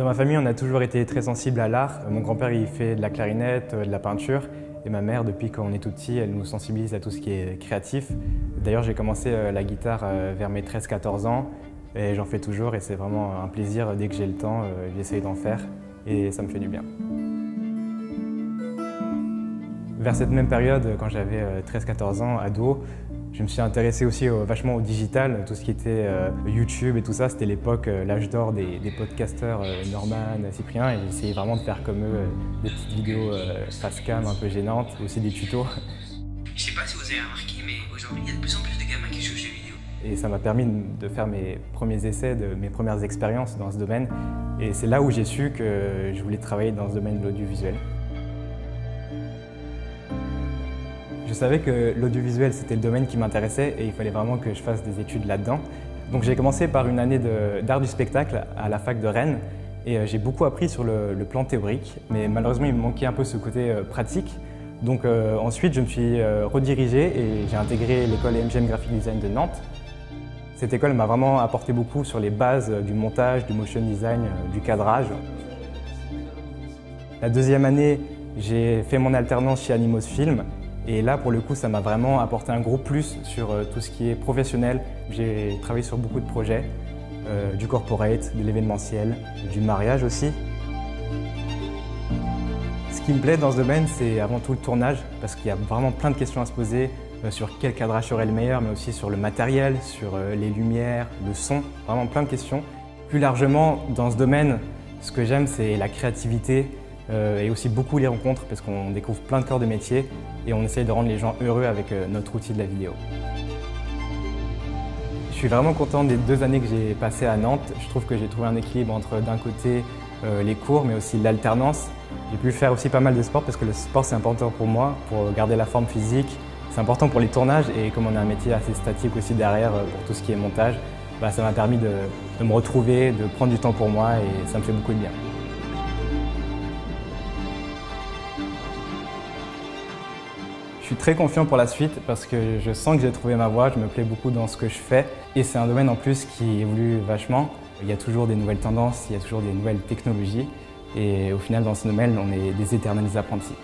Dans ma famille, on a toujours été très sensible à l'art. Mon grand-père, il fait de la clarinette, de la peinture. Et ma mère, depuis qu'on est tout petit, elle nous sensibilise à tout ce qui est créatif. D'ailleurs, j'ai commencé la guitare vers mes 13-14 ans. Et j'en fais toujours et c'est vraiment un plaisir. Dès que j'ai le temps, j'essaye d'en faire. Et ça me fait du bien. Vers cette même période, quand j'avais 13-14 ans, ado, je me suis intéressé aussi vachement au digital, tout ce qui était YouTube et tout ça. C'était l'époque, l'âge d'or des podcasteurs Norman, Cyprien, et j'essayais vraiment de faire comme eux des petites vidéos face cam un peu gênantes, aussi des tutos. Je sais pas si vous avez remarqué, mais aujourd'hui, il y a de plus en plus de gamins qui jouent aux jeux vidéo. Et ça m'a permis de faire mes premiers essais, mes premières expériences dans ce domaine. Et c'est là où j'ai su que je voulais travailler dans ce domaine de l'audiovisuel. Je savais que l'audiovisuel, c'était le domaine qui m'intéressait et il fallait vraiment que je fasse des études là-dedans. Donc j'ai commencé par une année d'art du spectacle à la fac de Rennes et j'ai beaucoup appris sur le plan théorique, mais malheureusement il me manquait un peu ce côté pratique. Donc ensuite je me suis redirigé et j'ai intégré l'école MGM Graphic Design de Nantes. Cette école m'a vraiment apporté beaucoup sur les bases du montage, du motion design, du cadrage. La deuxième année, j'ai fait mon alternance chez Animos Film. Et là, pour le coup, ça m'a vraiment apporté un gros plus sur tout ce qui est professionnel. J'ai travaillé sur beaucoup de projets, du corporate, de l'événementiel, du mariage aussi. Ce qui me plaît dans ce domaine, c'est avant tout le tournage, parce qu'il y a vraiment plein de questions à se poser sur quel cadrage serait le meilleur, mais aussi sur le matériel, sur les lumières, le son, vraiment plein de questions. Plus largement, dans ce domaine, ce que j'aime, c'est la créativité, et aussi beaucoup les rencontres parce qu'on découvre plein de corps de métier et on essaye de rendre les gens heureux avec notre outil de la vidéo. Je suis vraiment content des 2 années que j'ai passées à Nantes. Je trouve que j'ai trouvé un équilibre entre d'un côté les cours mais aussi l'alternance. J'ai pu faire aussi pas mal de sport parce que le sport c'est important pour moi, pour garder la forme physique. C'est important pour les tournages et comme on a un métier assez statique aussi derrière pour tout ce qui est montage, ça m'a permis de me retrouver, de prendre du temps pour moi et ça me fait beaucoup de bien. Je suis très confiant pour la suite parce que je sens que j'ai trouvé ma voie, je me plais beaucoup dans ce que je fais et c'est un domaine en plus qui évolue vachement. Il y a toujours des nouvelles tendances, il y a toujours des nouvelles technologies et au final dans ce domaine on est des éternels apprentis.